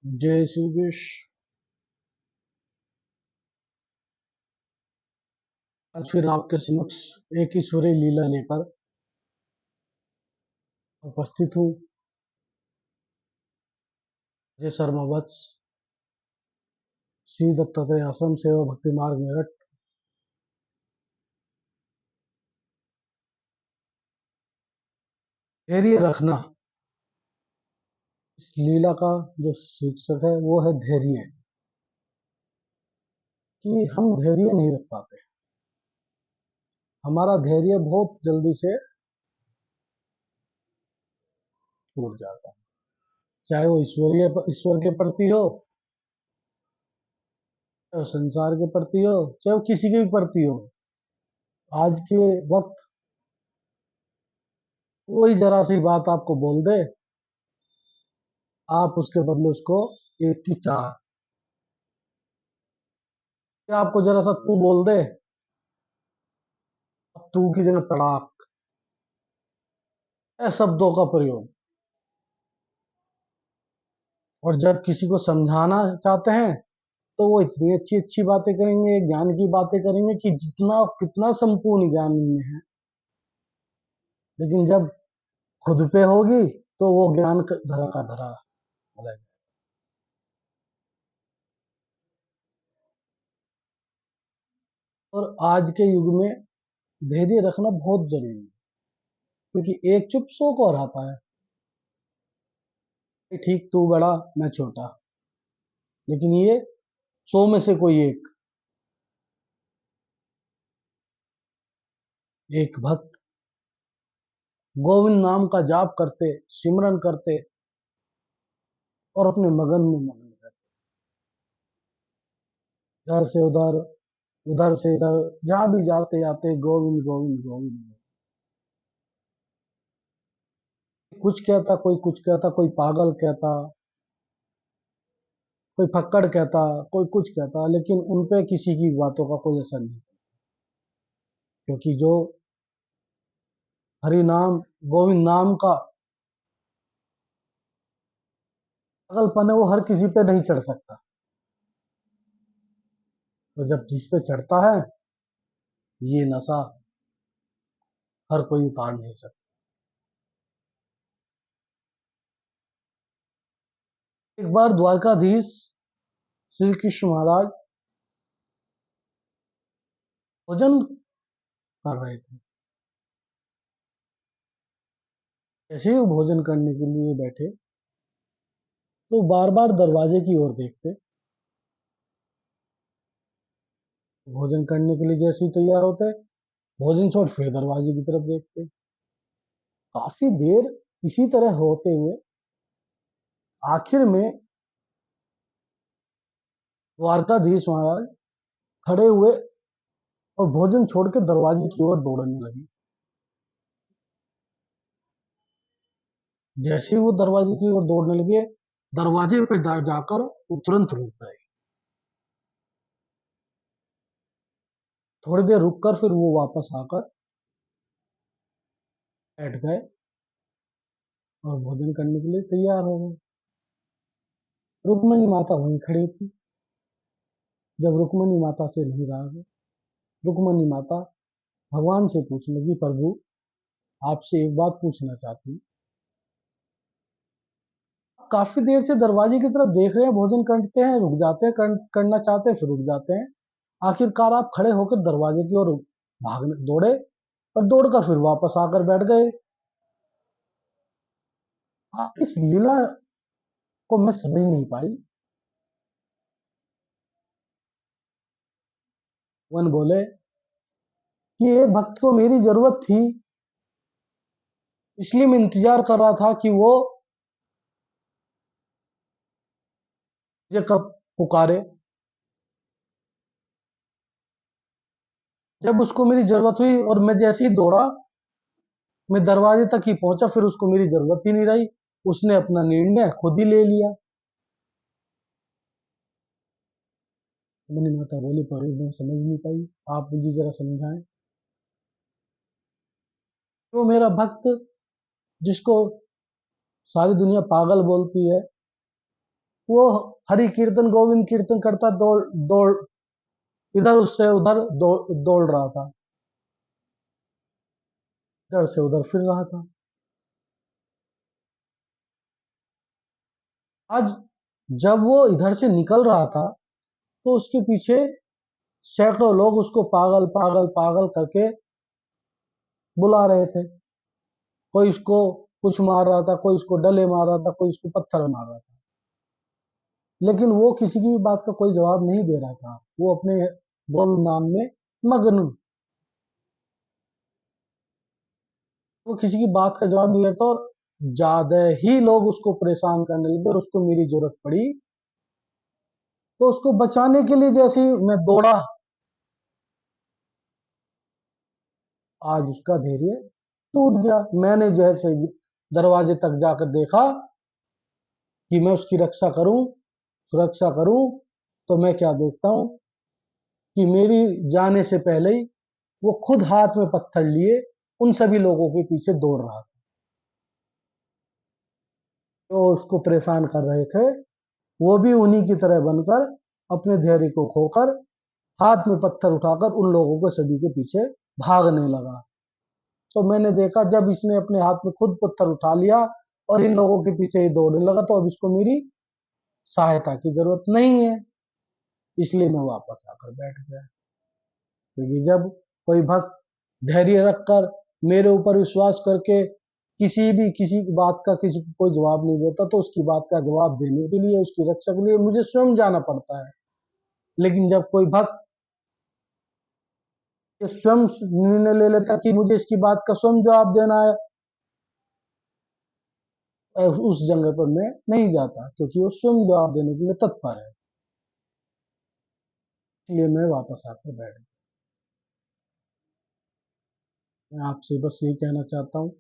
जय श्री कृष्ण। आज फिर आपके समक्ष एक ईश्वरीय लीला लेकर उपस्थित हूँ। जय शर्मावत्स श्री दत्तात्रेय आश्रम सेवा भक्ति मार्ग मेरठ। धैर्य रखना, इस लीला का जो शीर्षक है वो है धैर्य। कि हम धैर्य नहीं रख पाते, हमारा धैर्य बहुत जल्दी से टूट जाता है। चाहे वो ईश्वर के प्रति हो, चाहे वो संसार के प्रति हो, चाहे वो किसी के भी प्रति हो। आज के वक्त कोई जरा सी बात आपको बोल दे, आप उसके बदले उसको एक की चाह, क्या आपको जरा सा तू बोल दे, तू की जगह तड़ाक, ऐसे शब्दों का प्रयोग। और जब किसी को समझाना चाहते हैं तो वो इतनी अच्छी अच्छी बातें करेंगे, ज्ञान की बातें करेंगे कि जितना कितना संपूर्ण ज्ञान इनमें है, लेकिन जब खुद पे होगी तो वो ज्ञान धरा का धरा रह जाएगा। और आज के युग में धैर्य रखना बहुत जरूरी है, क्योंकि एक चुप सौ को हराता है। ठीक, तू बड़ा मैं छोटा, लेकिन ये सौ में से कोई एक भक्त गोविंद नाम का जाप करते, सिमरन करते और अपने मगन में मगन रहते, इधर से उधर, उधर से इधर, जहां भी जाते जाते गोविंद गोविंद गोविंद। कुछ कहता, कोई कुछ कहता, कोई पागल कहता, कोई फक्कड़ कहता, कोई कुछ कहता, लेकिन उनपे किसी की बातों का कोई असर नहीं, क्योंकि जो हरि नाम गोविंद नाम का पागलपन है वो हर किसी पे नहीं चढ़ सकता। तो जब जिस पे चढ़ता है, ये नशा हर कोई उतार नहीं सकता। एक बार द्वारकाधीश श्री कृष्ण महाराज भोजन कर रहे थे। जैसे ही वो भोजन करने के लिए बैठे तो बार बार दरवाजे की ओर देखते। भोजन करने के लिए जैसे ही तैयार होते, भोजन छोड़ फिर दरवाजे की तरफ देखते। काफी देर इसी तरह होते हुए आखिर में द्वारकाधीश महाराज खड़े हुए और भोजन छोड़ के दरवाजे की ओर दौड़ने लगे। जैसे ही वो दरवाजे की ओर दौड़ने लगे, दरवाजे पे जाकर वो तुरंत रुक गए। थोड़ी देर रुककर फिर वो वापस आकर बैठ गए और भोजन करने के लिए तैयार हो गए। रुक्मणी माता वहीं खड़ी थी। जब रुक्मणी माता से नहीं रहा गया, रुक्मणी माता भगवान से पूछने लगी, प्रभु आपसे एक बात पूछना चाहती हूँ। काफी देर से दरवाजे की तरफ देख रहे हैं, भोजन करते हैं, रुक जाते हैं, करना चाहते हैं, फिर रुक जाते हैं। आखिरकार आप खड़े होकर दरवाजे की ओर भागने दौड़े और दौड़कर फिर वापस आकर बैठ गए। इस लीला को मैं समझ नहीं पाई। वन बोले कि ये भक्त को मेरी जरूरत थी, इसलिए मैं इंतजार कर रहा था कि वो ये कब पुकारे। जब उसको मेरी जरूरत हुई और मैं जैसे ही दौड़ा, मैं दरवाजे तक ही पहुंचा, फिर उसको मेरी जरूरत ही नहीं रही, उसने अपना निर्णय खुद ही ले लिया। मैंने माता बोली, पर मैं समझ नहीं पाई, आप मुझे जरा समझाएं। तो मेरा भक्त जिसको सारी दुनिया पागल बोलती है, वो हरि कीर्तन गोविंद कीर्तन करता दौड़ दौड़ इधर उससे उधर दौड़ रहा था, इधर से उधर फिर रहा था। आज जब वो इधर से निकल रहा था तो उसके पीछे सैकड़ों लोग उसको पागल पागल पागल करके बुला रहे थे। कोई उसको कुछ मार रहा था, कोई उसको डले मार रहा था, कोई उसको पत्थर मार रहा था, लेकिन वो किसी की बात का कोई जवाब नहीं दे रहा था। वो अपने बोल नाम में मगन। वो किसी की बात का जवाब नहीं देता और ज्यादा ही लोग उसको परेशान करने लगे और उसको मेरी जरूरत पड़ी तो उसको बचाने के लिए जैसे ही मैं दौड़ा, आज उसका धैर्य टूट गया। मैंने जैसे दरवाजे तक जाकर देखा कि मैं उसकी रक्षा करूं, सुरक्षा करूं, तो मैं क्या देखता हूं कि मेरी जाने से पहले ही वो खुद हाथ में पत्थर लिए उन सभी लोगों के पीछे दौड़ रहा था जो उसको परेशान कर रहे थे। वो भी उन्हीं की तरह बनकर अपने धैर्य को खोकर हाथ में पत्थर उठाकर उन लोगों को सभी के पीछे भागने लगा। तो मैंने देखा जब इसने अपने हाथ में खुद पत्थर उठा लिया और इन लोगों के पीछे ही दौड़ने लगा तो अब इसको मेरी सहायता की जरूरत नहीं है, इसलिए मैं वापस आकर बैठ गया। क्योंकि जब कोई भक्त धैर्य रखकर मेरे ऊपर विश्वास करके किसी की बात का किसी को कोई जवाब नहीं देता तो उसकी बात का जवाब देने के लिए, उसकी रक्षा के लिए मुझे स्वयं जाना पड़ता है। लेकिन जब कोई भक्त ये स्वयं निर्णय ले लेता कि मुझे इसकी बात का स्वयं जवाब देना है, उस जगह पर मैं नहीं जाता क्योंकि वो स्वयं जवाब देने के लिए तत्पर है। इसलिए मैं वापस आकर बैठ गया। मैं आपसे बस यही कहना चाहता हूँ